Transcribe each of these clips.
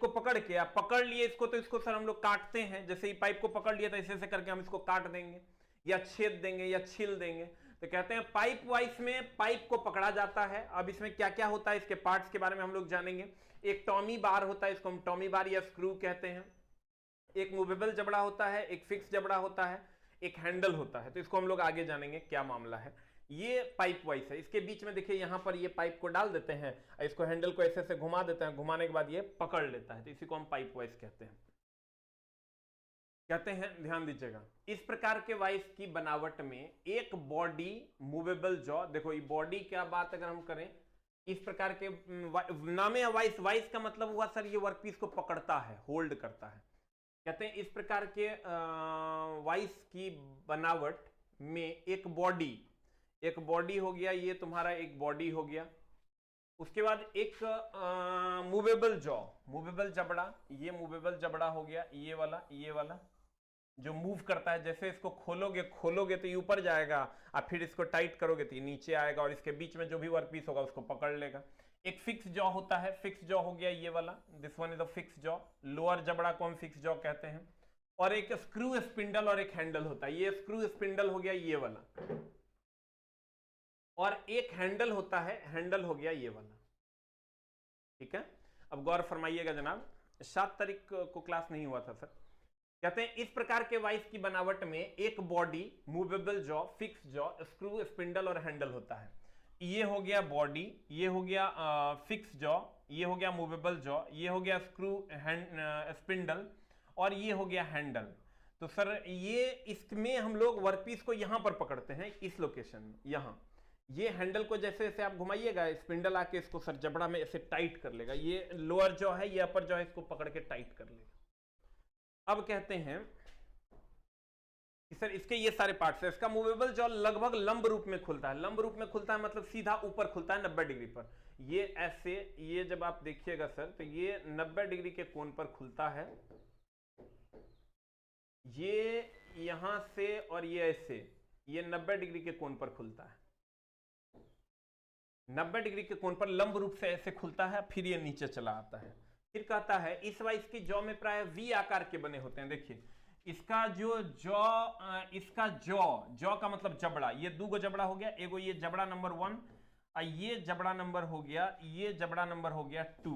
को पकड़ के, आप पकड़ लिए इसको तो इसको सर हम लोग काटते हैं, जैसे ही पाइप को पकड़ लिया तो ऐसे करके हम इसको काट देंगे या छेद देंगे या छील देंगे। तो कहते हैं पाइप वाइस में पाइप को पकड़ा जाता है। अब इसमें क्या क्या होता है, इसके पार्ट्स के बारे में हम लोग जानेंगे। एक टॉमी बार होता है, इसको हम टॉमी बार या स्क्रू कहते हैं। एक मूवेबल जबड़ा होता है, एक फिक्स जबड़ा होता है, एक हैंडल होता है। तो इसको हम लोग आगे जानेंगे क्या मामला है। ये पाइप वाइस है। इसके बीच में देखिए यहां पर ये पाइप को डाल देते हैं, इसको हैंडल को ऐसे घुमा देते हैं, घुमाने के बाद ये पकड़ लेता है, तो इसी को हम पाइप वाइस कहते हैं। ध्यान दीजिएगा, इस प्रकार के वाइस की बनावट में एक बॉडी मूवेबल जॉ, देखो ये बॉडी क्या बात अगर हम करें, इस प्रकार के नामे वाइस, वाइस का मतलब हुआ सर ये वर्कपीस को पकड़ता है, होल्ड करता है। कहते हैं इस प्रकार के वाइस की बनावट में एक बॉडी हो गया, ये तुम्हारा एक बॉडी हो गया। उसके बाद एक मूवेबल जॉ, मूवेबल जबड़ा, ये मूवेबल जबड़ा हो गया, ये वाला जो मूव करता है, जैसे इसको खोलोगे तो ये ऊपर जाएगा, और फिर इसको टाइट करोगे तो ये नीचे आएगा, और इसके बीच में जो भी वर्कपीस होगा उसको पकड़ लेगा। एक फिक्स जॉ होता है, फिक्स जॉ हो गया ये वाला, this one is a fix jaw, lower जबड़ा को हम फिक्स जॉ कहते हैं। और एक स्क्रू स्पिंडल और एक हैंडल होता है, ये स्क्रू स्पिंडल हो गया ये वाला, और एक हैंडल होता है, हैंडल हो गया ये वाला। ठीक है, अब गौर फरमाइएगा जनाब, 7 तारीख को क्लास नहीं हुआ था सर। कहते हैं इस प्रकार के वाइस की बनावट में एक body, movable jaw, fix jaw, screw spindle और हैंडल होता है। ये हो गया बॉडी, ये हो गया फिक्स जॉ, ये हो गया मूवेबल जॉ, ये हो गया स्क्रू स्पिंडल, और ये हो गया हैंडल। तो सर ये इसमें हम लोग वर्कपीस को यहां पर पकड़ते हैं, इस लोकेशन में, यहां। ये हैंडल को जैसे जैसे आप घुमाइएगा, स्पिंडल आके इसको सर जबड़ा में ऐसे टाइट कर लेगा, ये लोअर जॉ है, ये अपर जॉ है, इसको पकड़ के टाइट कर लेगा। अब कहते हैं सर इसके ये सारे पार्ट्स है। इसका मूवेबल जॉ लगभग लंब रूप में खुलता है, लंब रूप में खुलता है मतलब सीधा ऊपर खुलता है 90 डिग्री पर। ये ऐसे, ये जब आप देखिएगा सर तो ये 90 डिग्री के कोण पर खुलता है, ये यहां से और ये ऐसे, ये 90 डिग्री के कोण पर खुलता है, 90 डिग्री के कोण पर लंब रूप से ऐसे खुलता है, फिर ये नीचे चला आता है। फिर कहता है इस वाइस की जॉ में प्राय वी आकार के बने होते हैं। देखिए इसका जो जॉ, इसका जॉ का मतलब जबड़ा, ये 2 जबड़ा हो गया, एगो ये जबड़ा नंबर 1 और ये जबड़ा नंबर हो गया, ये जबड़ा नंबर हो गया 2।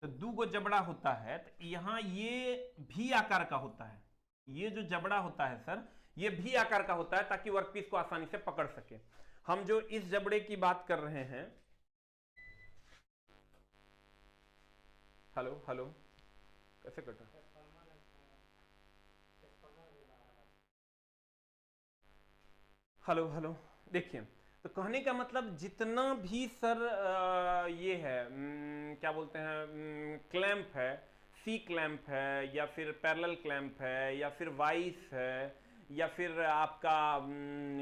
तो 2 जबड़ा होता है, तो यहां ये भी आकार का होता है, ये जो जबड़ा होता है सर ये भी आकार का होता है, ताकि वर्कपीस को आसानी से पकड़ सके। हम जो इस जबड़े की बात कर रहे हैं, हेलो हेलो कैसे कटा, हेलो हेलो, देखिए तो कहने का मतलब जितना भी सर ये है क्या बोलते हैं, क्लैंप है, सी क्लैंप है, या फिर पैरेलल क्लैंप है, या फिर वाइस है, या फिर आपका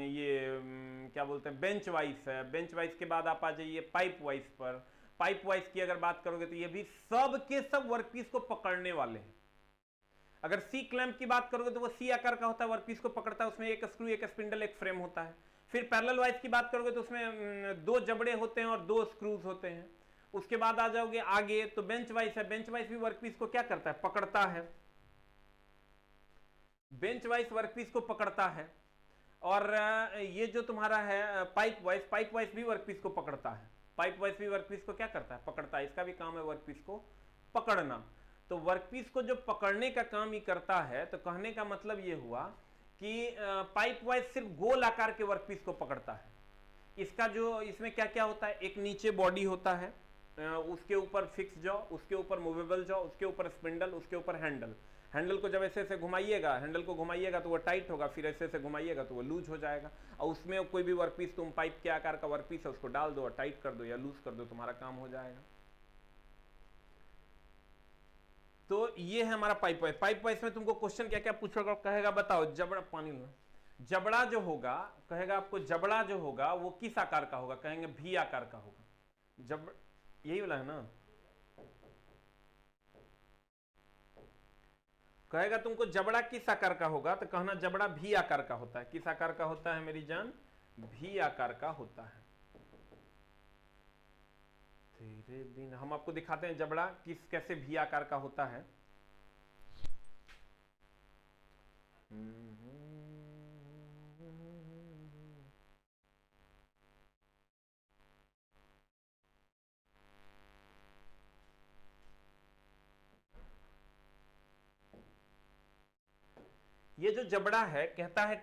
ये क्या बोलते हैं बेंच वाइस है। बेंच वाइस के बाद आप आ जाइए पाइप वाइस पर। पाइप वाइस की अगर बात करोगे तो ये भी सब के सब वर्कपीस को पकड़ने वाले हैं। अगर सी क्लैंप की बात करोगे तो वो सी आकार का होता है, वर्कपीस को पकड़ता है, उसमें एक स्क्रू, एक स्पिंडल, एक फ्रेम होता है। फिर पैरेलल वाइस की बात करोगे तो उसमें 2 जबड़े होते हैं और 2 स्क्रूज होते हैं। उसके बाद आ जाओगे आगे तो बेंच वाइस है, बेंच वाइस भी वर्कपीस को क्या करता है, पकड़ता है, बेंच वाइस वर्कपीस को पकड़ता है। और ये जो तुम्हारा है पाइप वाइस भी वर्कपीस को पकड़ता है, पाइप वाइस भी वर्कपीस को क्या करता है, पकड़ता है। इसका भी काम है वर्कपीस को पकड़ना। तो वर्कपीस को जो पकड़ने का काम ही करता है, तो कहने का मतलब ये हुआ कि पाइप वाइस सिर्फ गोल आकार के वर्कपीस को पकड़ता है। इसका जो इसमें क्या क्या होता है, एक नीचे बॉडी होता है, उसके ऊपर फिक्स जॉ, उसके ऊपर मूवेबल जॉ, उसके ऊपर स्पिंडल, उसके ऊपर हैंडल। हैंडल को जब ऐसे ऐसे घुमाइएगा, हैंडल को घुमाइएगा तो वो टाइट होगा, फिर ऐसे ऐसे घुमाइएगा तो वो लूज हो जाएगा। और उसमें कोई भी वर्कपीस, तुम पाइप के आकार का वर्कपीस है उसको डाल दो और टाइट कर दो या लूज कर दो, तुम्हारा काम हो जाएगा। तो ये है हमारा पाइप वाइस। पाइप वाइस में तुमको क्वेश्चन क्या क्या पूछेगा, कहेगा बताओ जबड़ा, पानी लो, जबड़ा जो होगा, कहेगा आपको जबड़ा जो होगा वो किस आकार का होगा, कहेंगे भी आकार का होगा। जब यही वाला है ना, कहेगा तुमको जबड़ा किस आकार का होगा, तो कहना जबड़ा भी आकार का होता है। किस आकार का होता है मेरी जान, भी आकार का होता है। हम आपको दिखाते हैं जबड़ा किस कैसे भी आकार का होता है। ये जो जबड़ा है कहता है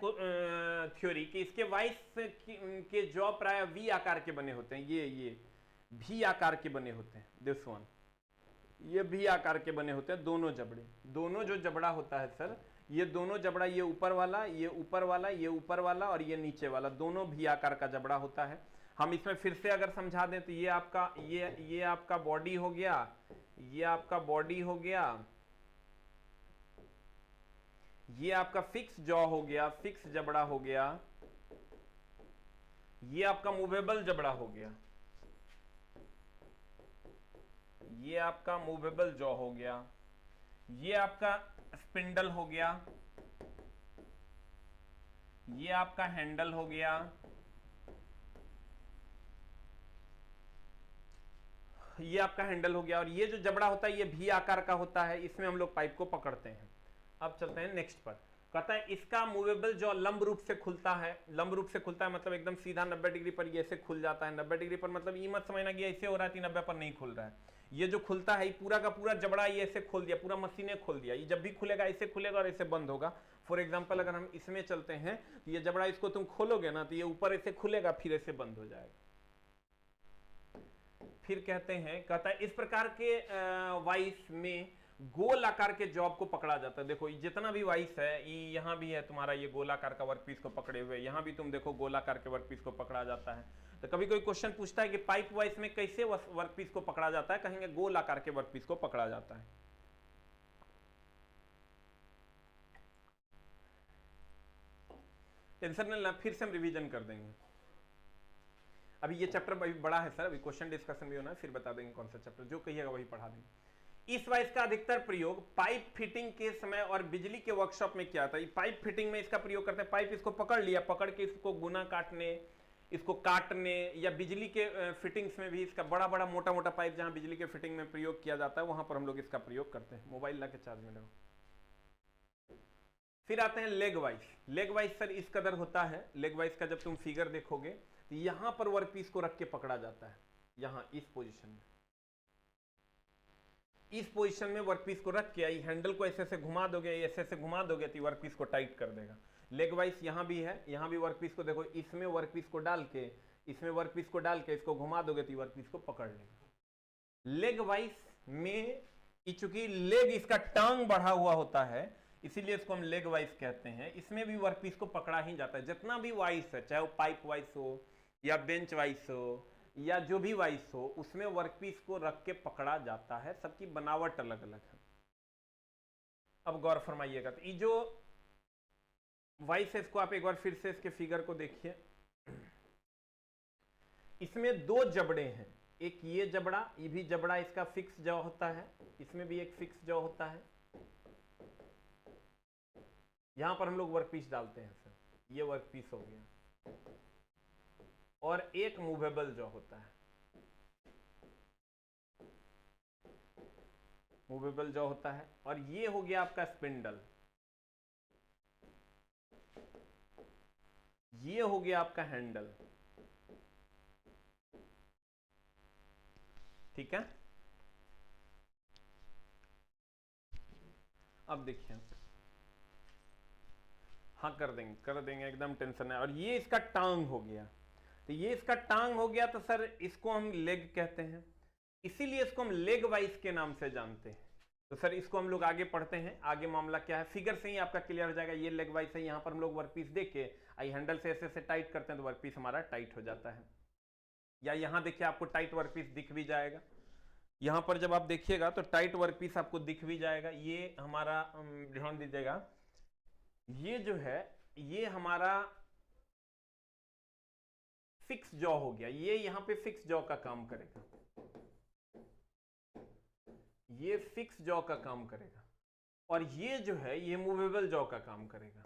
थ्योरी कि इसके वाइस के जॉ प्राय वी आकार के बने होते हैं। ये भी आकार के बने होते हैं। दिस वन ये भी आकार के बने होते हैं दोनों जबड़े। दोनों जो जबड़ा होता है सर, ये दोनों जबड़ा, ये ऊपर वाला, ये ऊपर वाला, ये ऊपर वाला और ये नीचे वाला, दोनों भी आकार का जबड़ा होता है। हम इसमें फिर से अगर समझा दें तो ये आपका बॉडी हो गया, ये आपका बॉडी हो गया, ये आपका फिक्स जॉ हो गया, फिक्स जबड़ा हो गया, ये आपका मूवेबल जबड़ा हो गया, ये आपका मूवेबल जॉ हो गया, ये आपका स्पिंडल हो गया, ये आपका हैंडल हो गया, ये आपका हैंडल हो गया, और ये जो जबड़ा होता है ये भी आकार का होता है। इसमें हम लोग पाइप को पकड़ते हैं। अब चलते हैं नेक्स्ट पर। कहता है इसका मूवेबल जॉ लंब रूप से खुलता है। लंब रूप से खुलता है मतलब एकदम सीधा 90 डिग्री पर ये ऐसे खुल जाता है। 90 डिग्री पर मतलब ये मत समझना कि ऐसे हो रहा है 90 पर नहीं खुल रहा है। ये जो खुलता है पूरा का पूरा जबड़ा ये ऐसे खोल दिया, पूरा मशीने खोल दिया। ये जब भी खुलेगा ऐसे खुलेगा और ऐसे बंद होगा। फॉर एग्जाम्पल अगर हम इसमें चलते हैं तो ये जबड़ा इसको तुम खोलोगे ना तो ये ऊपर ऐसे खुलेगा फिर ऐसे बंद हो जाएगा। फिर कहते हैं, कहता है इस प्रकार के वाइस में गोल आकार के जॉब को पकड़ा जाता है। देखो जितना भी वाइस है, यहाँ भी है तुम्हारा ये गोलाकार का वर्कपीस को पकड़े हुए, यहाँ भी तुम देखो गोलाकार के वर्कपीस को पकड़ा जाता है। तो कभी कोई क्वेश्चन पूछता है कि पाइप वाइस में कैसे वर्कपीस को पकड़ा जाता है, कहेंगे गोल आकार के वर्कपीस को पकड़ा जाता है। टेंशन नहीं लेना, फिर से हम रिवीजन कर देंगे। अभी ये चैप्टर अभी बड़ा है सर, अभी क्वेश्चन डिस्कशन भी होना है, फिर बता देंगे कौन सा चैप्टर, जो कहिएगा वही पढ़ा देंगे। इस वाइस का अधिकतर प्रयोग पाइप फिटिंग के समय और बिजली के वर्कशॉप में किया था। पाइप फिटिंग में इसका प्रयोग करते हैं। पाइप इसको पकड़ लिया, पकड़ के इसको गुना काटने, इसको काटने, या बिजली के फिटिंग्स में भी इसका बड़ा बड़ा मोटा मोटा पाइप जहां बिजली के फिटिंग में प्रयोग किया जाता है वहां पर हम लोग इसका प्रयोग करते हैं। मोबाइल ला के चार्ज में लगाओ। फिर आते हैं leg vice. Leg vice sir इस कदर होता है। लेग वाइस का जब तुम फिगर देखोगे तो यहां पर वर्कपीस को रख के पकड़ा जाता है, यहां इस पोजीशन में। इस पोजीशन में वर्कपीस को रख के हैंडल को ऐसे से घुमा दोगे, ऐसे से घुमा दोगे तो वर्कपीस को टाइट कर देगा। लेग वाइस यहां भी है, यहां भी वर्कपीस को देखो, इसमें वर्कपीस को डाल के, इसमें वर्कपीस को डाल के इसको घुमा दोगे तो वर्कपीस को पकड़ लेगा। लेग वाइस में चूंकि लेग इसका टांग बढ़ा हुआ होता है इसीलिए इसको हम लेग वाइस कहते हैं। इसमें भी वर्कपीस को पकड़ा ही जाता है। जितना भी वाइस है, चाहे वो पाइप वाइस हो या बेंच वाइस हो या जो भी वाइस हो, उसमें वर्कपीस को रख के पकड़ा जाता है। सबकी बनावट अलग अलग है। अब गौर फरमाइएगा, तो ये जो वाइस है इसको आप एक बार फिर से इसके फिगर को देखिए। इसमें दो जबड़े हैं, एक ये जबड़ा, ये भी जबड़ा इसका फिक्स जॉ होता है, इसमें भी एक फिक्स जॉ होता है। यहां पर हम लोग वर्कपीस डालते हैं सर, ये वर्कपीस हो गया। और एक मूवेबल जॉ होता है, मूवेबल जॉ होता है। और ये हो गया आपका स्पिंडल, ये हो गया आपका हैंडल। ठीक है। अब देखिए, हाँ कर देंगे एकदम टेंशन है। और ये इसका टांग हो गया, तो ये इसका टांग हो गया, तो सर इसको हम लेग कहते हैं, इसीलिए इसको हम लेग वाइस के नाम से जानते हैं। तो सर इसको हम लोग आगे पढ़ते हैं, आगे मामला क्या है फिगर से ही आपका क्लियर हो जाएगा। ये लेग वाइस है, यहाँ पर हम लोग वर्कपीस देके आई हैंडल से ऐसे टाइट करते हैं तो वर्कपीस हमारा टाइट हो जाता है। या यहाँ देखिए आपको टाइट वर्कपीस दिख भी जाएगा, यहाँ पर जब आप देखिएगा तो टाइट वर्कपीस आपको दिख भी जाएगा। ये हमारा ध्यान दीजिएगा, ये जो है ये हमारा फिक्स जॉ हो गया, ये यहां पे फिक्स जॉ का काम करेगा, ये फिक्स जॉ का काम करेगा। और ये जो है ये मूवेबल जॉ का काम करेगा,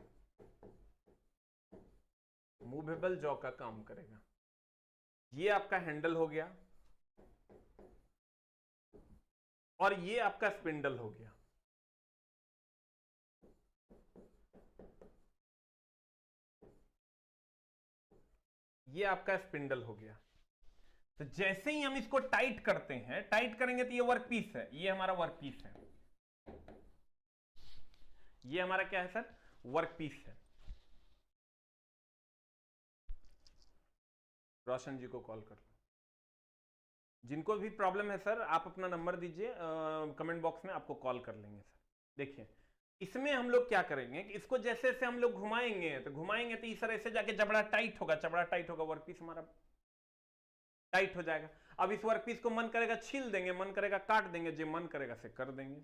मूवेबल जॉ का काम करेगा। ये आपका हैंडल हो गया, और ये आपका स्पिंडल हो गया। ये आपका स्पिंडल हो गया। तो जैसे ही हम इसको टाइट करते हैं, टाइट करेंगे तो ये वर्क पीस है, ये हमारा वर्क पीस है, ये हमारा क्या है सर, वर्क पीस है। रोशन जी को कॉल कर लो, जिनको भी प्रॉब्लम है सर आप अपना नंबर दीजिए, कमेंट बॉक्स में आपको कॉल कर लेंगे सर। देखिए इसमें हम लोग क्या करेंगे कि इसको जैसे जैसे हम लोग घुमाएंगे तो इस तरह से जाके जबड़ा टाइट होगा, जबड़ा टाइट होगा, वर्क पीस हमारा टाइट हो जाएगा। अब इस वर्क पीस को मन करेगा छील देंगे, मन करेगा काट देंगे, जो मन करेगा से कर देंगे।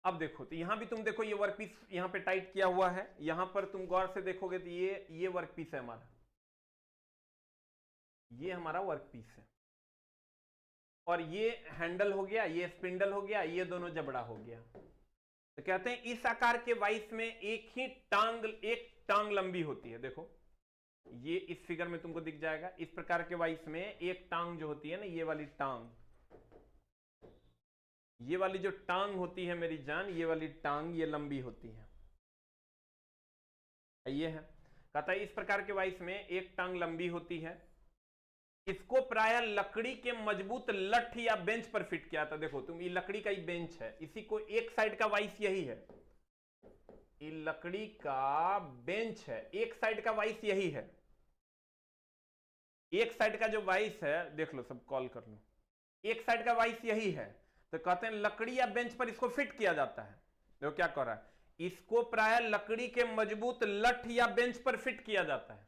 अब देखो तो यहां भी तुम देखो, ये वर्क पीस यहां पे टाइट किया हुआ है, यहां पर तुम गौर से देखोगे तो ये वर्क पीस है हमारा, ये हमारा वर्क पीस है, और ये हैंडल हो गया, ये स्पिंडल हो गया, ये दोनों जबड़ा हो गया। तो कहते हैं इस आकार के वाइस में एक टांग लंबी होती है। देखो ये इस फिगर में तुमको दिख जाएगा, इस प्रकार के वाइस में एक टांग जो होती है ना, ये वाली टांग, ये वाली जो टांग होती है मेरी जान, ये वाली टांग ये लंबी होती है, ये है। कहता है इस प्रकार के वाइस में एक टांग लंबी होती है, इसको प्राय लकड़ी के मजबूत लठ या बेंच पर फिट किया था। देखो तुम, ये लकड़ी का ही बेंच है, इसी को एक साइड का वाइस यही है, ये लकड़ी का बेंच है, एक साइड का वाइस यही है, एक साइड का जो वाइस है, देख लो सब कॉल कर लो, एक साइड का वाइस यही है। तो कहते हैं लकड़ी या बेंच पर इसको फिट किया जाता है। देखो क्या कर रहा है, इसको प्राय लकड़ी के मजबूत लठ या बेंच पर फिट किया जाता है,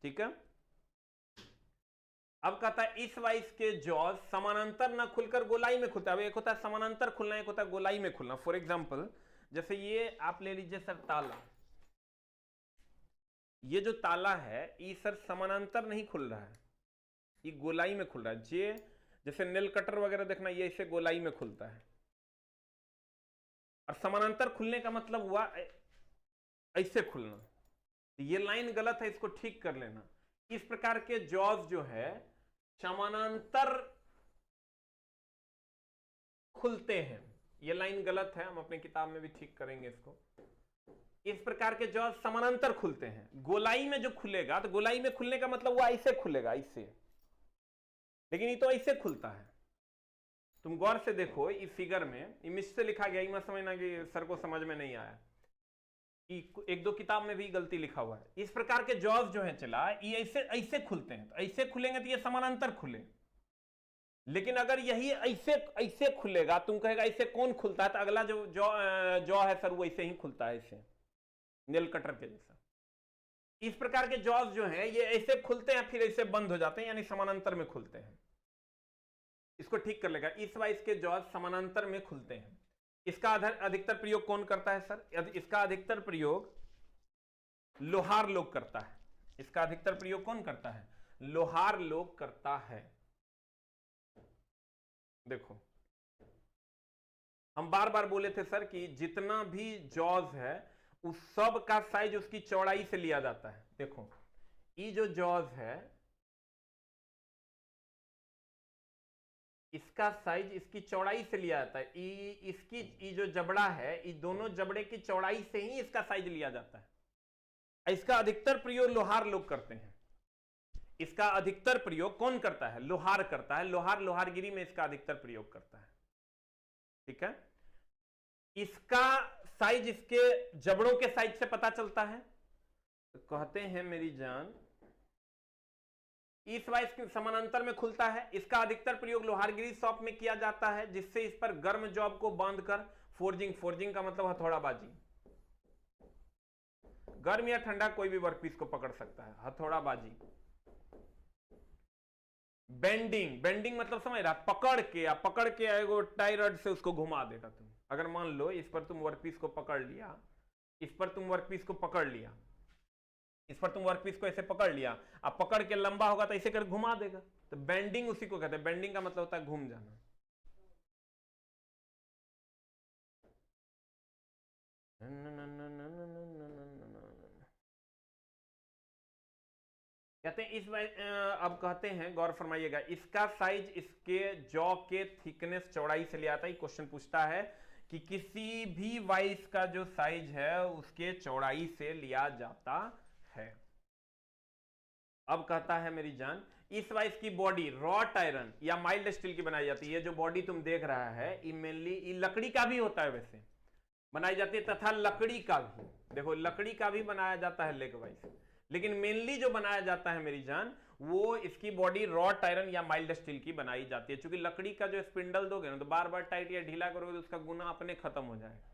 ठीक है। अब कहता है इस वाइस के जॉज समानांतर ना खुलकर गोलाई में खुलता है। एक होता है समानांतर खुलना, एक होता है गोलाई में खुलना। फॉर एग्जांपल जैसे ये आप ले लीजिए सर ताला, ये जो ताला है ये सर समानांतर नहीं खुल रहा है, ये गोलाई में खुल रहा है। जे जैसे नेल कटर वगैरह देखना, ये इसे गोलाई में खुलता है, और समानांतर खुलने का मतलब हुआ ऐसे खुलना। तो ये लाइन गलत है, इसको ठीक कर लेना। इस प्रकार के जॉज जो है समानांतर खुलते हैं, ये लाइन गलत है, हम अपने किताब में भी ठीक करेंगे इसको। इस प्रकार के जॉज समानांतर खुलते हैं, गोलाई में जो खुलेगा, तो गोलाई में खुलने का मतलब वो ऐसे खुलेगा, ऐसे, लेकिन ये तो ऐसे खुलता है। तुम गौर से देखो इस फिगर में, मिस से लिखा गया, मत समझना कि सर को समझ में नहीं आया, एक दो किताब में भी गलती लिखा हुआ है। इस प्रकार के जॉज जो है चला, ये ऐसे ऐसे खुलते हैं, तो ऐसे खुलेंगे तो ये समानांतर खुले। लेकिन अगर यही ऐसे ऐसे खुलेगा, तुम कहेगा ऐसे कौन खुलता है, तो अगला जो जॉ है सर वो ऐसे ही खुलता है, ऐसे नेल कटर के जैसा। इस प्रकार के जॉज जो हैं ये ऐसे खुलते हैं फिर ऐसे बंद हो जाते हैं, यानी समानांतर में खुलते हैं। इसको ठीक कर लेगा, इस वाइस के जॉज समानांतर में खुलते हैं। इसका अधिकतर प्रयोग कौन करता है सर, इसका अधिकतर प्रयोग लोहार लोग करता है। इसका अधिकतर प्रयोग कौन करता है, लोहार लोग करता है। देखो हम बार बार बोले थे सर कि जितना भी जॉज है उस सब का साइज उसकी चौड़ाई से लिया जाता है। देखो ये जो जॉज है इसका साइज इसकी चौड़ाई से लिया जाता है, इसकी ये जो जबड़ा है, ये दोनों जबड़े की चौड़ाई से ही इसका साइज लिया जाता है। इसका अधिकतर प्रयोग लोहार लोग करते हैं। इसका अधिकतर प्रयोग कौन करता है, लोहार करता है। लोहार लोहारगिरी में इसका अधिकतर प्रयोग करता है, ठीक है। इसका साइज इसके जबड़ों के साइज से पता चलता है। तो कहते हैं मेरी जान इस वाइस के समानांतर में खुलता है। इसका अधिकतर प्रयोग लोहारगिरी शॉप में किया जाता है, जिससे इस पर गर्म जॉब को बांधकर फोर्जिंग, फोर्जिंग का मतलब हथौड़ाबाजी, गर्म या ठंडा कोई भी वर्कपीस को पकड़ सकता है, हथौड़ाबाजी। बेंडिंग, बेंडिंग मतलब समझ रहा, पकड़ के एगो टाई रॉड से उसको घुमा देगा। तुम अगर मान लो इस पर तुम वर्कपीस को पकड़ लिया, इस पर तुम वर्कपीस को पकड़ लिया, इस पर तुम वर्कपीस को ऐसे पकड़ लिया, अब पकड़ के लंबा होगा तो ऐसे कर घुमा देगा। तो बेंडिंग उसी को कहते हैं, बेंडिंग का मतलब होता है घूम जाना। कहते हैं अब कहते हैं, गौर फरमाइएगा, इसका साइज इसके जॉ के थिकनेस चौड़ाई से लिया आता है। क्वेश्चन पूछता है कि किसी भी वाइस का जो साइज है उसके चौड़ाई से लिया जाता है। अब कहता है मेरी जान, इस वाइस की बॉडी रॉट आयरन या माइल्ड स्टील की बनाई जाती है। जो बॉडी तुम देख रहा है ये मेनली लकड़ी का भी होता है, वैसे बनाई जाती है, तथा लकड़ी का भी, देखो लकड़ी का भी बनाया जाता है लेग वाइस, लेकिन मेनली जो बनाया जाता है मेरी जान वो इसकी बॉडी रॉट आयरन या माइल्ड स्टील की बनाई जाती है। क्योंकि लकड़ी का जो स्पिंडल दोगे ना तो बार बार टाइट या ढीला करोगे तो उसका गुना अपने खत्म हो जाएगा,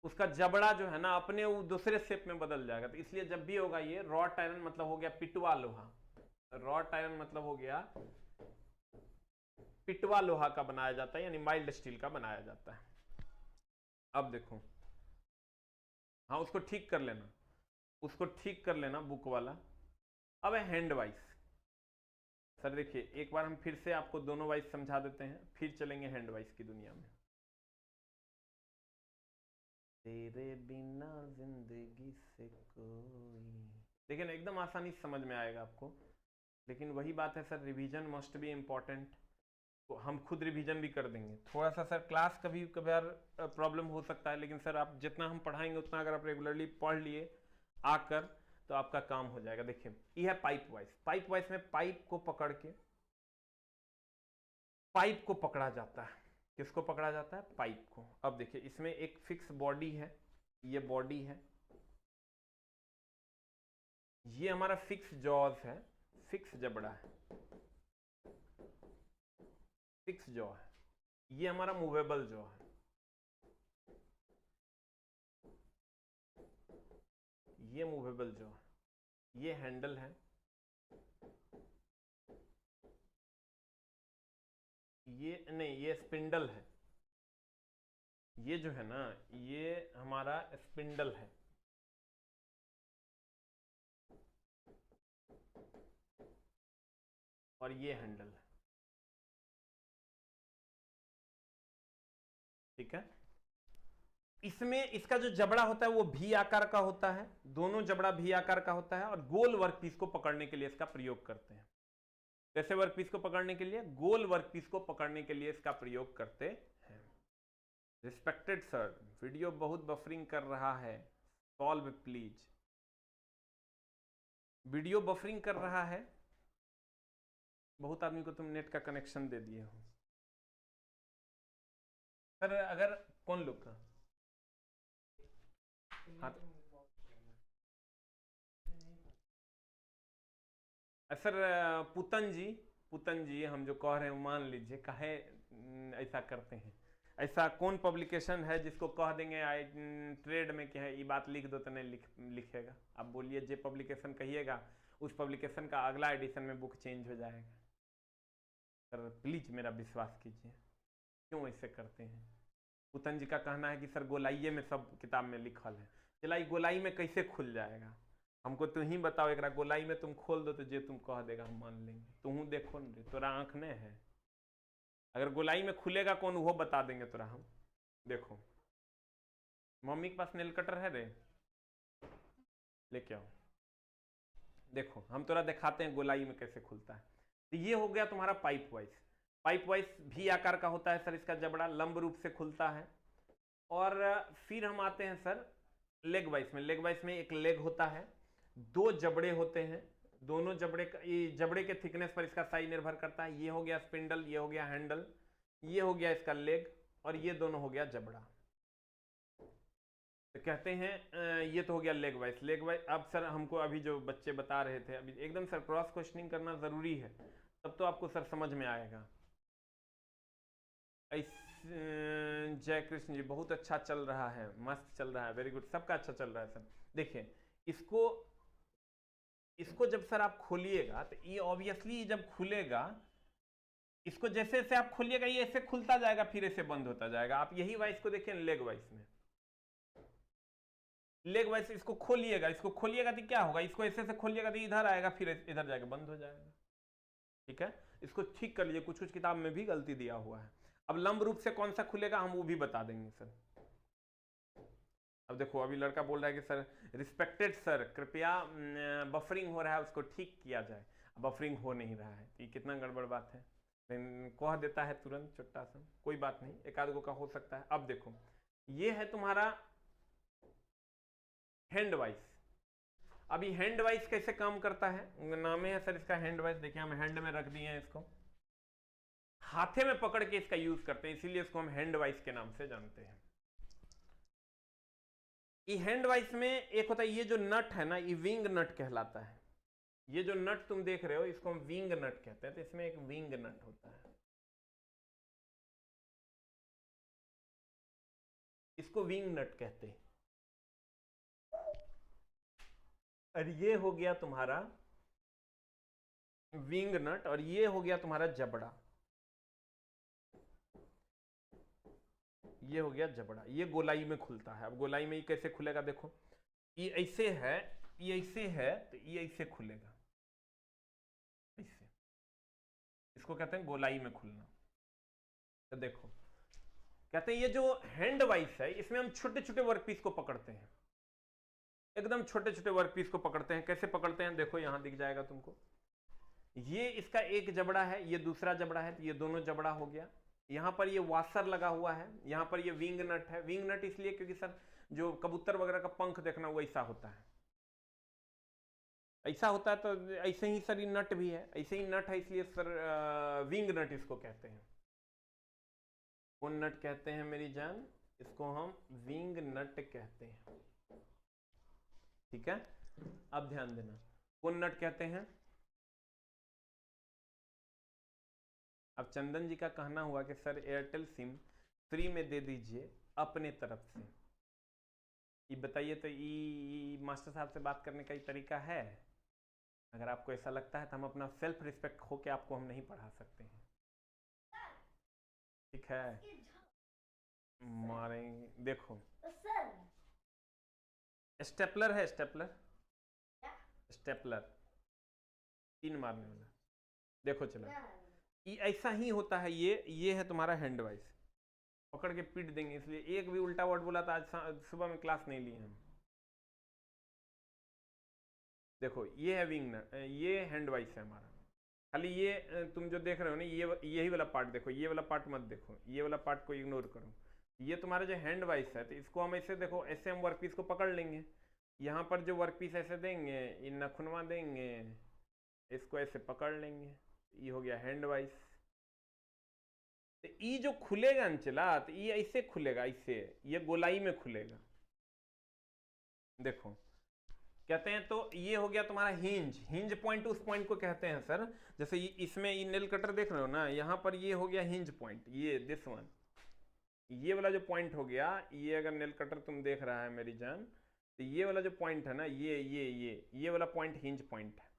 उसका जबड़ा जो है ना अपने वो दूसरे शेप में बदल जाएगा। तो इसलिए जब भी होगा ये रॉट आयरन मतलब हो गया पिटवा लोहा, रॉट आयरन मतलब हो गया पिटवा लोहा का बनाया जाता है, यानी माइल्ड स्टील का बनाया जाता है। अब देखो, हाँ उसको ठीक कर लेना, उसको ठीक कर लेना बुक वाला। अब है हैंड वाइस। सर देखिए एक बार हम फिर से आपको दोनों वाइस समझा देते हैं, फिर चलेंगे हैंड वाइस की दुनिया में। तेरे बिना जिंदगी से कोई, देखिए ना एकदम आसानी से समझ में आएगा आपको। लेकिन वही बात है sir, revision must be important. तो हम खुद रिवीजन भी कर देंगे थोड़ा सा सर, क्लास कभी कभार प्रॉब्लम हो सकता है, लेकिन सर आप जितना हम पढ़ाएंगे उतना अगर आप रेगुलरली पढ़ लिए आकर तो आपका काम हो जाएगा। देखिए ये है पाइप वाइस। पाइप वाइस में पाइप को पकड़ के, पाइप को पकड़ा जाता है। किसको पकड़ा जाता है? पाइप को। अब देखिए इसमें एक फिक्स बॉडी है, ये बॉडी है, ये हमारा फिक्स जॉज है, फिक्स जबड़ा है, फिक्स जॉ है, ये हमारा मूवेबल जॉ है, ये मूवेबल जॉ है, ये हैंडल है, ये नहीं ये स्पिंडल है, ये जो है ना ये हमारा स्पिंडल है, और ये हैंडल है। ठीक है, इसमें इसका जो जबड़ा होता है वो भी आकार का होता है, दोनों जबड़ा भी आकार का होता है, और गोल वर्कपीस को पकड़ने के लिए इसका प्रयोग करते हैं। कैसे वर्कपीस को पकड़ने के लिए? गोल वर्कपीस को पकड़ने के लिए इसका प्रयोग करते हैं। रिस्पेक्टेड सर, वीडियो बहुत बफरिंग कर रहा है, सॉल्व प्लीज। वीडियो बफरिंग कर रहा है, बहुत आदमी को तुम नेट का कनेक्शन दे दिए हो सर। अगर कौन लोग का? हाँ सर, पुतन जी हम जो कह रहे हैं मान लीजिए, काहे ऐसा करते हैं? ऐसा कौन पब्लिकेशन है जिसको कह देंगे ट्रेड में क्या है ये बात लिख दो तो नहीं लिखेगा? आप बोलिए जे पब्लिकेशन कहिएगा उस पब्लिकेशन का अगला एडिशन में बुक चेंज हो जाएगा। सर प्लीज मेरा विश्वास कीजिए, क्यों ऐसे करते हैं? पुतन जी का कहना है कि सर गोलाइये में सब किताब में लिखल है। चला गोलाई में कैसे खुल जाएगा? हमको तुम ही बताओ, एक गोलाई में तुम खोल दो तो जे तुम कह देगा हम मान लेंगे। तुम देखो न, तोरा आंख नहीं है? अगर गोलाई में खुलेगा कौन वो बता देंगे तोरा हम। देखो मम्मी के पास नेल कटर है रे, लेके आओ। देखो हम तोरा दिखाते हैं गोलाई में कैसे खुलता है। तो ये हो गया तुम्हारा पाइप वाइस। पाइप वाइस भी आकार का होता है सर, इसका जबड़ा लंब रूप से खुलता है। और फिर हम आते हैं सर लेग वाइस में। लेग वाइस में एक लेग होता है, दो जबड़े होते हैं, दोनों जबड़े का जबड़े के थिकनेस पर इसका साइज निर्भर करता है। ये हो गया स्पिंडल, ये हो गया हैंडल, ये हो गया इसका लेग, और ये दोनों हो गया जबड़ा। तो कहते हैं ये तो हो गया लेग वाइस। लेग वाइस अब सर हमको अभी जो बच्चे बता रहे थे अभी एकदम सर क्रॉस क्वेश्चनिंग करना जरूरी है, तब तो आपको सर समझ में आएगा। जय कृष्ण जी, बहुत अच्छा चल रहा है, मस्त चल रहा है, वेरी गुड, सबका अच्छा चल रहा है सर। देखिए इसको जब सर आप खोलिएगा तो ये ऑब्वियसली जब खुलेगा, इसको जैसे जैसे आप खोलिएगा ये ऐसे खुलता जाएगा फिर ऐसे बंद होता जाएगा। आप यही वाइस को देखिए लेग वाइस में, लेग वाइस इसको खोलिएगा, इसको खोलिएगा तो क्या होगा? इसको ऐसे से खोलिएगा तो इधर आएगा फिर इधर जाके बंद हो जाएगा। ठीक है, इसको ठीक कर लीजिए, कुछ कुछ किताब में भी गलती दिया हुआ है। अब लंब रूप से कौन सा खुलेगा हम वो भी बता देंगे सर। अब देखो अभी लड़का बोल रहा है कि सर रिस्पेक्टेड सर कृपया बफरिंग हो रहा है उसको ठीक किया जाए। बफरिंग हो नहीं रहा है, ये कितना गड़बड़ बात है। कह देता है तुरंत छोटा सा, कोई बात नहीं, एक आध गो का हो सकता है। अब देखो ये है तुम्हारा हैंड वाइस। अभी हैंड वाइस कैसे काम करता है, नाम है सर इसका हैंड वाइस। देखिए हम हैंड में रख दिए हैं इसको, हाथे में पकड़ के इसका यूज करते हैं, इसीलिए इसको हम हैंड वाइस के नाम से जानते हैं। ये हैंड वाइस में एक होता है ये जो नट है ना, ये विंग नट कहलाता है। ये जो नट तुम देख रहे हो इसको हम विंग नट कहते हैं, तो इसमें एक विंग नट होता है, इसको विंग नट कहते हैं। और ये हो गया तुम्हारा विंग नट, और ये हो गया तुम्हारा जबड़ा। ये हो गया जबड़ा, ये गोलाई में खुलता है। अब गोलाई में ये कैसे खुलेगा, देखो ये ऐसे है, ये ऐसे है, तो ये ऐसे खुलेगा, ऐसे, इसको कहते हैं गोलाई में खुलना। तो देखो कहते हैं ये जो हैंड वाइस है इसमें हम छोटे छोटे वर्कपीस को पकड़ते हैं, एकदम छोटे छोटे वर्कपीस को पकड़ते हैं। कैसे पकड़ते हैं देखो यहां दिख जाएगा तुमको, ये इसका एक जबड़ा है, ये दूसरा जबड़ा है, तो ये दोनों जबड़ा हो गया। यहाँ पर ये वाशर लगा हुआ है, यहाँ पर ये विंग नट है। विंग नट इसलिए क्योंकि सर जो कबूतर वगैरह का पंख देखना वो ऐसा होता है, ऐसा होता है, तो ऐसे ही सर ये नट भी है, ऐसे ही नट है, इसलिए सर विंग नट इसको कहते हैं। कौन नट कहते हैं मेरी जान, इसको हम विंग नट कहते हैं, ठीक है। अब ध्यान देना कौन नट कहते हैं। अब चंदन जी का कहना हुआ कि सर एयरटेल सिम फ्री में दे दीजिए अपने तरफ से। ये बताइए तो ये मास्टर साहब से बात करने का ही तरीका है। अगर आपको ऐसा लगता है तो हम अपना सेल्फ रिस्पेक्ट खो के आपको हम नहीं पढ़ा सकते हैं, ठीक है। मारेंगे, देखो स्टेपलर है, स्टेपलर, स्टेपलर 3 मारने वाला, देखो चलो ये ऐसा ही होता है। ये है तुम्हारा हैंड वाइस, पकड़ के पीट देंगे, इसलिए एक भी उल्टा वर्ड बोला था आज सुबह में क्लास नहीं लिए हम। देखो ये है विंग नट, ये हैंड वाइस है हमारा। खाली ये तुम जो देख रहे हो ना, ये यही वाला पार्ट देखो, ये वाला पार्ट मत देखो, ये वाला पार्ट को इग्नोर करो। ये तुम्हारा जो हैंड वाइस है, तो इसको हम ऐसे देखो, ऐसे हम वर्कपीस को पकड़ लेंगे, यहाँ पर जो वर्कपीस ऐसे देंगे, ये नखुनवा देंगे, इसको ऐसे पकड़ लेंगे, ये हो गया हैंड वाइस। तो ये जो खुलेगा अंचला, तो ये ऐसे खुलेगा, ऐसे ये गोलाई में खुलेगा, देखो कहते हैं। तो ये हो गया तुम्हारा हिंज। हिंज पॉइंट उस पॉइंट को कहते हैं सर, जैसे इसमें ये नेल कटर देख रहे हो ना, यहाँ पर ये हो गया हिंज पॉइंट, ये दिस वन, ये वाला जो पॉइंट हो गया, ये अगर नेल कटर तुम देख रहा है मेरी जान, तो ये वाला जो पॉइंट है ना, ये वाला पॉइंट हिंज पॉइंट है।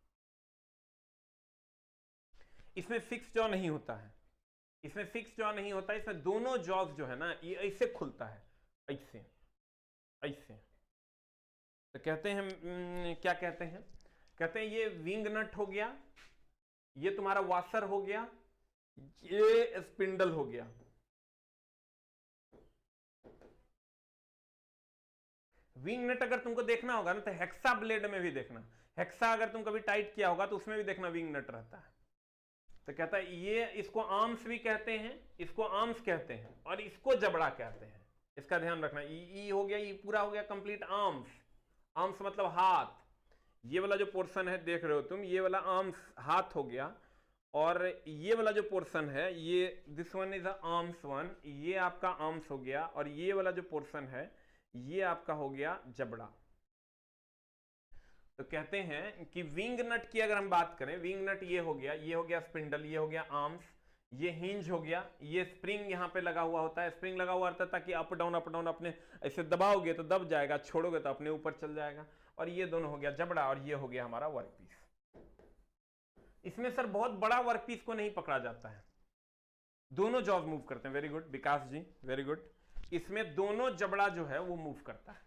इसमें फिक्स जॉ नहीं होता है, इसमें फिक्स जॉ नहीं होता है, इसमें दोनों जॉज जो है ना ये ऐसे खुलता है, ऐसे ऐसे। तो कहते हैं क्या कहते हैं, कहते हैं ये विंग नट हो गया, ये तुम्हारा वाशर हो गया, ये स्पिंडल हो गया। विंग नट अगर तुमको देखना होगा ना, तो हेक्सा ब्लेड में भी देखना, हेक्सा अगर तुम कभी टाइट किया होगा तो उसमें भी देखना विंग नट रहता है। तो कहता है ये, इसको आर्म्स भी कहते हैं, इसको आर्म्स कहते हैं, और इसको जबड़ा कहते हैं, इसका ध्यान रखना। ई हो गया, ये पूरा हो गया कंप्लीट आर्म्स। आर्म्स मतलब हाथ, ये वाला जो पोर्शन है देख रहे हो तुम, ये वाला आर्म्स हाथ हो गया, और ये वाला जो पोर्शन है, ये this one is arms one, ये आपका आर्म्स हो गया, और ये वाला जो पोर्शन है ये आपका हो गया जबड़ा। तो कहते हैं कि विंग नट की अगर हम बात करें, विंग नट ये हो गया स्पिंडल, ये हो गया आर्म्स, ये हिंज हो गया, ये स्प्रिंग यहाँ पे लगा हुआ होता है, स्प्रिंग लगा हुआ रहता है ताकि अप डाउन अपने ऐसे दबाओगे तो दब जाएगा, छोड़ोगे तो अपने ऊपर चल जाएगा। और ये दोनों हो गया जबड़ा, और ये हो गया हमारा वर्कपीस। इसमें सर बहुत बड़ा वर्कपीस को नहीं पकड़ा जाता है, दोनों जॉब मूव करते हैं। वेरी गुड विकास जी, वेरी गुड। इसमें दोनों जबड़ा जो है वो मूव करता है।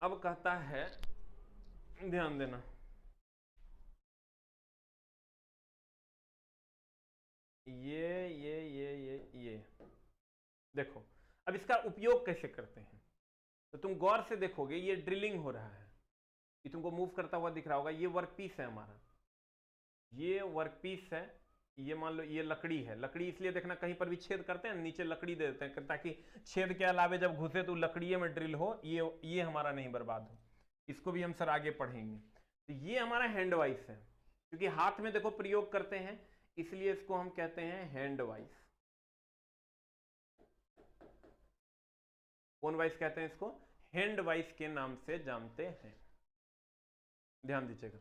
अब कहता है, ध्यान देना, ये देखो अब इसका उपयोग कैसे करते हैं, तो तुम गौर से देखोगे ये ड्रिलिंग हो रहा है, ये तुमको मूव करता हुआ दिख रहा होगा। ये वर्क पीस है हमारा, ये वर्क पीस है, ये मान लो ये लकड़ी है। लकड़ी इसलिए देखना कहीं पर भी छेद करते हैं नीचे लकड़ी दे देते हैं ताकि छेद के अलावे जब घुसे तो लकड़ी में ड्रिल हो, ये हमारा नहीं बर्बाद हो। इसको भी हम सर आगे पढ़ेंगे। तो ये हमारा हैंड वाइस है, क्योंकि हाथ में देखो प्रयोग करते हैं इसलिए इसको हम कहते हैं हैंड वाइस। कौन वाइस कहते हैं इसको? हैंड वाइस के नाम से जानते हैं, ध्यान दीजिएगा।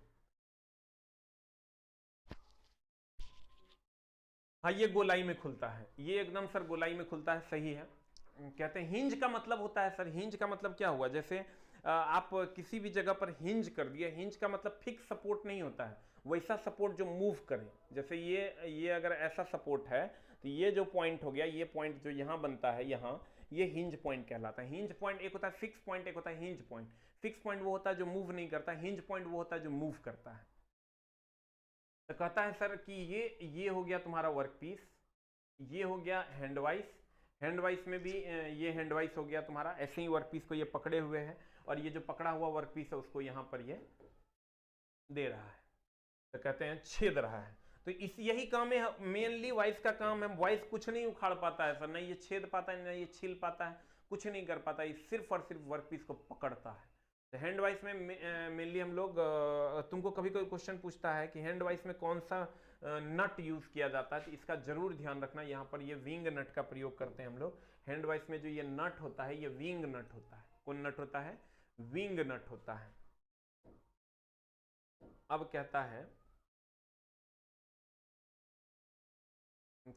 हाँ ये गोलाई में खुलता है, ये एकदम सर गोलाई में खुलता है, सही है। कहते हैं हिंज का मतलब होता है सर, हिंज का मतलब क्या हुआ, जैसे आप किसी भी जगह पर हिंज कर दिया, हिंज का मतलब फिक्स सपोर्ट नहीं होता है, वैसा सपोर्ट जो मूव करे। जैसे ये अगर ऐसा सपोर्ट है तो ये जो पॉइंट हो गया, ये पॉइंट जो यहाँ बनता है यहाँ, ये हिंज पॉइंट कहलाता है। हिंज पॉइंट एक होता है फिक्स पॉइंट, एक होता है हिंज पॉइंट। फिक्स पॉइंट वो होता है जो मूव नहीं करता, हिंज पॉइंट वो होता है जो मूव करता है। तो कहता है सर कि ये हो गया तुम्हारा वर्क पीस, ये हो गया हैंड वाइस। हैंड वाइस में भी ये हैंड वाइस हो गया तुम्हारा, ऐसे ही वर्क पीस को ये पकड़े हुए है और ये जो पकड़ा हुआ वर्क पीस है उसको यहाँ पर ये दे रहा है, तो कहते हैं छेद रहा है। तो इस यही काम है मेनली वाइस का काम है। वाइस कुछ नहीं उखाड़ पाता है सर, नहीं ये छेद पाता है, नहीं ये छील पाता है, कुछ नहीं कर पाता, ये सिर्फ और सिर्फ वर्क पीस को पकड़ता है। तो हैंड वाइस में मेनली हम लोग, तुमको कभी कोई क्वेश्चन पूछता है कि हैंड वाइस में कौन सा नट यूज किया जाता है, तो इसका जरूर ध्यान रखना। यहाँ पर ये विंग नट का प्रयोग करते हैं हम लोग। हैंड वाइस में जो ये नट होता है ये विंग नट होता है। कौन नट होता है? विंग नट होता है। अब कहता है,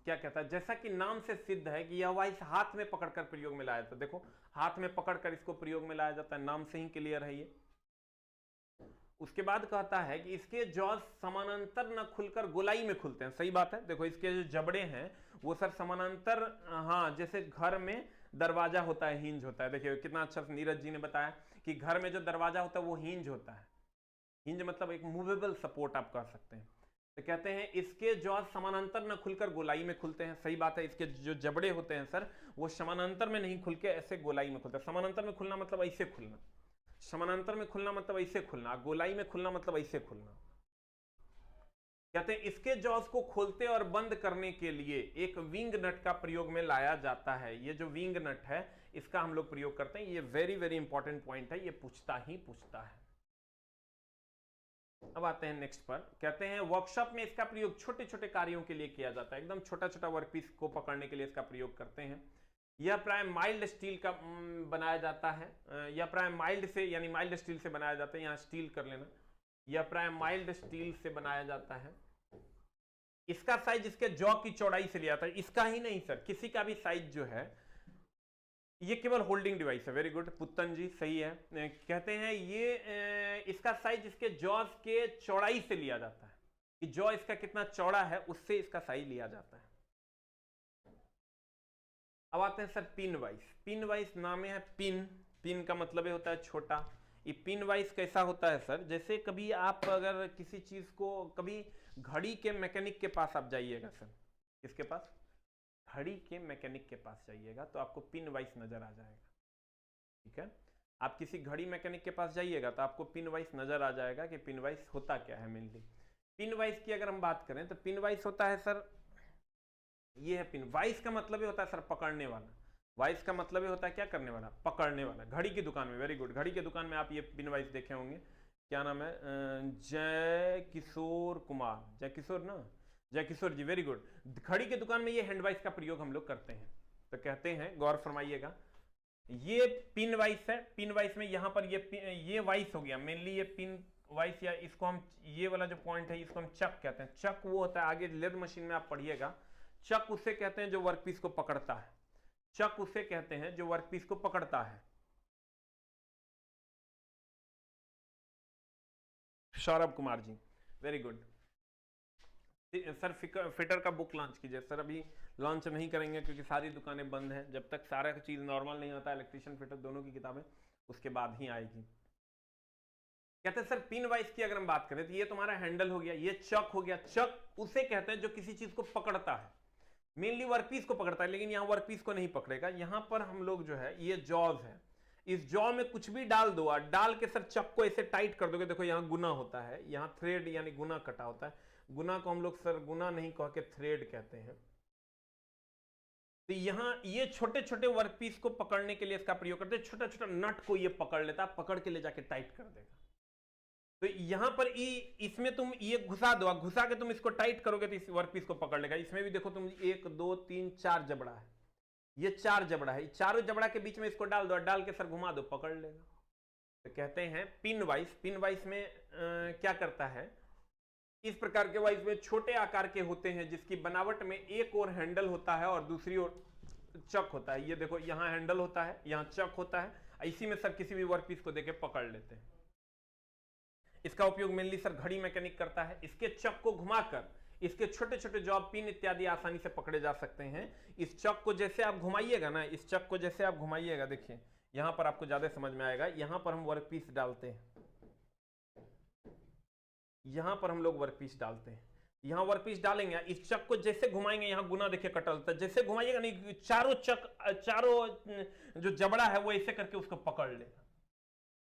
क्या कहता है, जैसा कि नाम से सिद्ध है कि यह वाइस हाथ में पकड़कर प्रयोग में लाया जाता है। देखो हाथ में पकड़कर इसको प्रयोग में लाया जाता है, नाम से ही क्लियर है ये। उसके बाद कहता है कि इसके जॉज समानांतर न खुलकर गोलाई में खुलते हैं। सही बात है, देखो इसके जो जबड़े हैं वो सर समानांतर, हाँ जैसे घर में दरवाजा होता है, हिंज होता है। देखिए कितना अच्छा नीरज जी ने बताया कि घर में जो दरवाजा होता है वो हिंज होता है। हिंज मतलब एक मूवेबल सपोर्ट आप कह सकते हैं। तो कहते हैं इसके जॉज समानांतर न खुलकर गोलाई में खुलते हैं। सही बात है, इसके जो जबड़े होते हैं सर वो समानांतर में नहीं खुल के ऐसे गोलाई में खुलते हैं। समानांतर में खुलना मतलब ऐसे खुलना, समानांतर में खुलना मतलब ऐसे खुलना, गोलाई में खुलना मतलब ऐसे खुलना। कहते हैं इसके जॉज को खोलते और बंद करने के लिए एक विंग नट का प्रयोग में लाया जाता है। ये जो विंग नट है इसका हम लोग प्रयोग करते हैं। ये वेरी वेरी इंपॉर्टेंट पॉइंट है, ये पूछता ही पूछता है। अब आते हैं नेक्स्ट पर। कहते हैं वर्कशॉप में इसका प्रयोग छोटे छोटे कार्यों के लिए किया जाता है। एकदम छोटा छोटा वर्कपीस को पकड़ने के लिए इसका प्रयोग करते हैं। यह प्राय माइल्ड स्टील का बनाया जाता है। यह प्राय माइल्ड से यानी माइल्ड स्टील से बनाया जाता है, यहाँ स्टील कर लेना। यह प्राय माइल्ड स्टील से बनाया जाता है। इसका साइज इसके जॉ की चौड़ाई से लिया था। इसका ही नहीं सर, किसी का भी साइज जो है, ये केवल होल्डिंग डिवाइस है। वेरी गुड पुत्तन जी, सही है। कहते हैं ये इसका साइज इसके जॉज के चौड़ाई से लिया जाता है, कि जॉ इसका कितना चौड़ा है उससे इसका साइज लिया जाता है। अब आते हैं sir pin vice. Pin vice नाम है पिन, पिन का मतलब होता है छोटा। ये पिन वाइस कैसा होता है सर, जैसे कभी आप अगर किसी चीज को, कभी घड़ी के मैकेनिक के पास आप जाइएगा सर, किसके पास? घड़ी के मैकेनिक के पास जाइएगा तो आपको पिन वाइस नजर आ जाएगा। ठीक है, आप किसी घड़ी मैकेनिक के पास जाइएगा तो आपको पिन वाइस नजर आ जाएगा कि पिन वाइस होता क्या है। मेनली पिन वाइस की अगर हम बात करें तो पिन वाइस होता है सर, ये है पिन। वाइस का मतलब ही होता है सर पकड़ने वाला। वाइस का मतलब ही होता है क्या करने वाला? पकड़ने वाला। घड़ी की दुकान में, वेरी गुड, घड़ी की दुकान में आप ये पिन वाइस देखे होंगे। क्या नाम है? जय किशोर कुमार, जय किशोर ना, जय किशोर जी, वेरी गुड। घड़ी की दुकान में ये हैंड वाइस का प्रयोग हम लोग करते हैं। तो कहते हैं, गौर फरमाइएगा, ये पिन वाइस है। पिन वाइस में यहाँ पर ये वाइस हो गया मेनली, ये पिन वाइस, या इसको हम, ये वाला जो पॉइंट है इसको हम चक कहते हैं। चक वो होता है, आगे लेद मशीन में आप पढ़िएगा, चक उसे कहते हैं जो वर्कपीस को पकड़ता है। चक उसे कहते हैं जो वर्कपीस को पकड़ता है। Saurabh Kumar ji, very good sir. Fitter का बुक लॉन्च कीजिए सर। अभी लॉन्च नहीं करेंगे क्योंकि सारी दुकानें बंद हैं। जब तक सारा चीज नॉर्मल नहीं होता, इलेक्ट्रिशियन फिटर दोनों की किताबें, उसके बाद ही आएगी। कहते हैं सर पिन वाइस की अगर हम बात करें तो ये तुम्हारा हैंडल हो गया, ये चक हो गया। चक उसे कहते हैं जो किसी चीज को पकड़ता है। मेनली वर्कपीस को पकड़ता है, लेकिन यहाँ वर्कपीस को नहीं पकड़ेगा। यहाँ पर हम लोग जो है ये जॉज है, इस जॉ में कुछ भी डाल दो, डाल के सर चक को ऐसे टाइट कर दोगे, देखो यहाँ गुना होता है, यहाँ थ्रेड यानी गुना कटा होता है। गुना को हम लोग सर गुना नहीं कह के थ्रेड कहते हैं। तो यहाँ ये छोटे छोटे वर्कपीस को पकड़ने के लिए इसका प्रयोग करते हैं। छोटा छोटा नट को ये पकड़ लेता है, पकड़ के ले जाके टाइट कर देगा। तो यहाँ पर इसमें तुम ये घुसा दो, घुसा के तुम इसको टाइट करोगे तो इस वर्कपीस को पकड़ लेगा। इसमें भी देखो तुम 1 2 3 4 जबड़ा है, ये 4 जबड़ा है, चारों जबड़ा के बीच में इसको डाल दो, डाल के सर घुमा दो, पकड़ लेगा। तो कहते हैं पिन वाइस। पिन वाइस में क्या करता है, इस प्रकार के वाइस में छोटे आकार के होते हैं, जिसकी बनावट में एक और हैंडल होता है और दूसरी ओर चक होता है। ये देखो यहाँ हैंडल होता है, यहाँ चक होता है, इसी में सर किसी भी वर्कपीस को देके पकड़ लेते हैं। इसका उपयोग मेनली सर घड़ी मैकेनिक करता है। इसके चक को घुमाकर इसके छोटे छोटे जॉब, पिन इत्यादि आसानी से पकड़े जा सकते हैं। इस चक को जैसे आप घुमाइएगा ना, इस चक को जैसे आप घुमाइएगा, देखिए यहां पर आपको ज्यादा समझ में आएगा। यहां पर हम वर्कपीस डालते हैं, यहां पर हम लोग वर्कपीस डालते हैं, यहां वर्कपीस डालेंगे, इस चक को जैसे घुमाएंगे, यहां गुना देखिए कटा होता है, जैसे घुमाइएगा नहीं, चारों चक, चारों जो जबड़ा है वो ऐसे करके उसको पकड़ लेगा।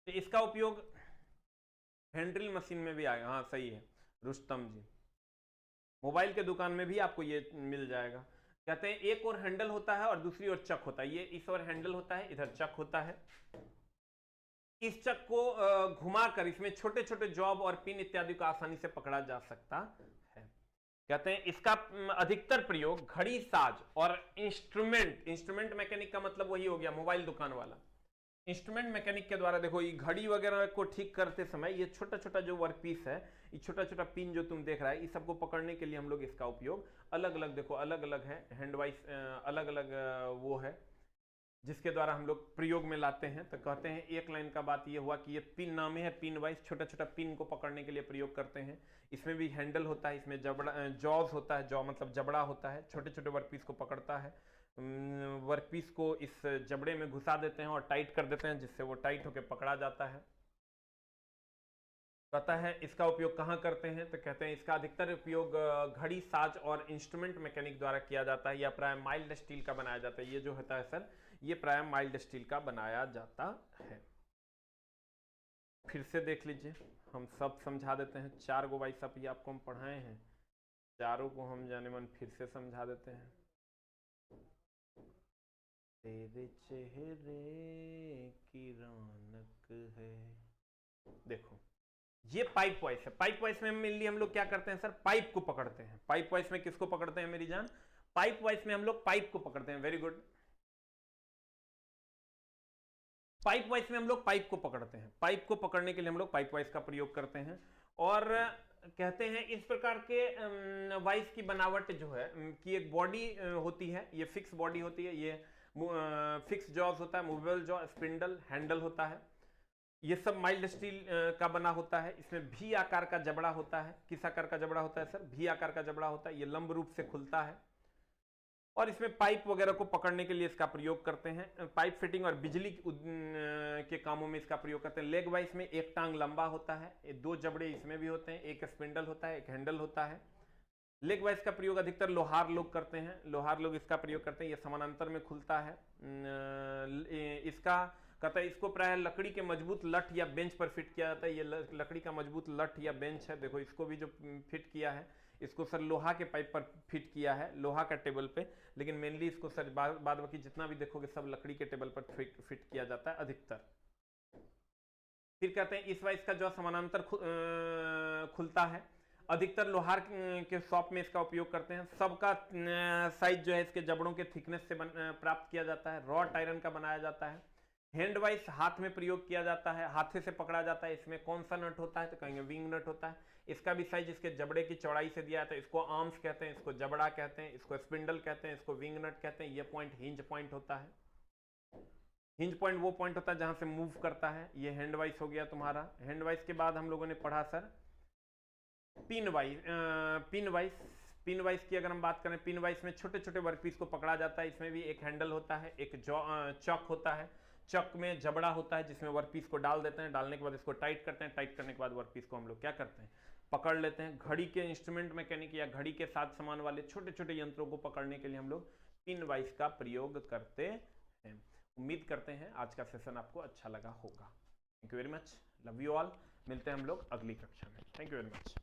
तो इसका उपयोग हैंड्रिल मशीन में भी आएगा। हाँ सही है रुस्तम जी, मोबाइल के दुकान में भी आपको ये मिल जाएगा। कहते हैं एक और हैंडल होता है और दूसरी ओर चक होता है। ये इस ओर हैंडल होता है, इधर चक होता है। इस चक को घुमाकर इसमें छोटे छोटे जॉब और पिन इत्यादि को आसानी से पकड़ा जा सकता है। कहते हैं इसका अधिकतर प्रयोग घड़ी साज और इंस्ट्रूमेंट मैकेनिक का मतलब वही हो गया मोबाइल दुकान वाला। इंस्ट्रूमेंट मैकेनिक के द्वारा, देखो ये घड़ी वगैरह को ठीक करते समय ये छोटा छोटा जो वर्कपीस है, ये छोटा छोटा पिन जो तुम देख रहा है, इस सबको पकड़ने के लिए हम लोग इसका उपयोग अलग अलग, देखो अलग अलग है हैंड वाइस, अलग अलग वो है जिसके द्वारा हम लोग प्रयोग में लाते हैं। तो कहते हैं एक लाइन का बात ये हुआ कि ये पिन नामे है, पिन वाइस छोटा छोटा पिन को पकड़ने के लिए प्रयोग करते हैं। इसमें भी हैंडल होता है, इसमें जबड़ा जॉज होता है, जॉ मतलब जबड़ा होता है, छोटे छोटे वर्कपीस को पकड़ता है। वर्कपीस को इस जबड़े में घुसा देते हैं और टाइट कर देते हैं, जिससे वो टाइट होकर पकड़ा जाता है। कहता है इसका उपयोग कहाँ करते हैं, तो कहते हैं इसका अधिकतर उपयोग घड़ी साज और इंस्ट्रूमेंट मैकेनिक द्वारा किया जाता है। यह प्राय माइल्ड स्टील का बनाया जाता है। ये जो होता है सर, ये प्राय माइल्ड स्टील का बनाया जाता है। फिर से देख लीजिए, हम सब समझा देते हैं। 4 गो वाइस ये आपको हम पढ़ाए हैं, चारों को हम जाने मन फिर से समझा देते हैं। तेरे चेहरे की रौनक है। देखो ये पाइप वॉइस है। पाइप वॉइस में मेनली हम लोग क्या करते हैं सर, पाइप को पकड़ते हैं। पाइप वॉइस में किसको पकड़ते हैं मेरी जान, पाइप वॉइस में हम लोग पाइप को पकड़ते हैं। Very good. पाइप वॉइस में हम लोग पाइप को पकड़ते हैं। पाइप को पकड़ने के लिए हम लोग पाइप वॉइस का प्रयोग करते हैं। और कहते हैं इस प्रकार के वाइस की बनावट जो है कि एक बॉडी होती है, ये फिक्स बॉडी होती है, ये फिक्स जॉज होता है, मूवेबल जॉ, स्पिंडल, हैंडल होता है। ये सब माइल्ड स्टील का बना होता है। इसमें भी आकार का जबड़ा होता है। किस आकार का जबड़ा होता है सर, भी आकार का जबड़ा होता है। ये लंब रूप से खुलता है और इसमें पाइप वगैरह को पकड़ने के लिए इसका प्रयोग करते हैं। पाइप फिटिंग और बिजली के कामों में इसका प्रयोग करते हैं। लेग वाइस में एक टांग लंबा होता है, 2 जबड़े इसमें भी होते हैं, एक स्पिंडल होता है, एक हैंडल होता है। लेग वाइस का प्रयोग अधिकतर लोहार लोग करते हैं। लोहार लोग इसका प्रयोग करते हैं। ये समानांतर में खुलता है। इसका कहता है इसको प्राय लकड़ी के मजबूत लठ या बेंच पर फिट किया जाता है। ये लकड़ी का मजबूत लठ या बेंच है। देखो इसको भी जो फिट किया है, इसको सर लोहा के पाइप पर फिट किया है, लोहा का टेबल पे, लेकिन मेनली इसको सर बाद बाकी जितना भी देखोगे सब लकड़ी के टेबल पर फिट किया जाता है अधिकतर। फिर कहते हैं इस वाइस का जो समानांतर खुलता है। अधिकतर लोहार के शॉप में इसका उपयोग करते हैं। सबका साइज जो है इसके जबड़ों के थिकनेस से प्राप्त किया जाता है। रॉड आयरन का बनाया जाता है। हैंड वाइस हाथ में प्रयोग किया जाता है, हाथे से पकड़ा जाता है। इसमें कौन सा नट होता है, तो कहेंगे विंग नट होता है। इसका भी साइज इसके जबड़े की चौड़ाई से दिया जाता है। इसको आर्म्स कहते हैं, इसको जबड़ा कहते हैं, इसको स्पिंडल कहते हैं, इसको विंग नट कहते हैं। ये पॉइंट हिंज पॉइंट होता है। हिंज पॉइंट वो पॉइंट होता है जहां से मूव करता है। ये हैंड वाइस हो गया तुम्हारा। हैंड वाइस के बाद हम लोगों ने पढ़ा sir pin vice. Pin vice की अगर हम बात करें, पिन वाइस में छोटे छोटे वर्कपीस को पकड़ा जाता है। इसमें भी एक हैंडल होता है, एक चक होता है। चक में जबड़ा होता है जिसमें वर्कपीस को डाल देते हैं। डालने के बाद इसको टाइट करते हैं। टाइट करने के बाद वर्कपीस को हम लोग क्या करते हैं, पकड़ लेते हैं। घड़ी के इंस्ट्रूमेंट मैकेनिक या घड़ी के साथ समान वाले छोटे छोटे यंत्रों को पकड़ने के लिए हम लोग पिन वाइज का प्रयोग करते हैं। उम्मीद करते हैं आज का सेशन आपको अच्छा लगा होगा। Thank you very much, love you all. मिलते हैं हम लोग अगली कक्षा में। Thank you very much.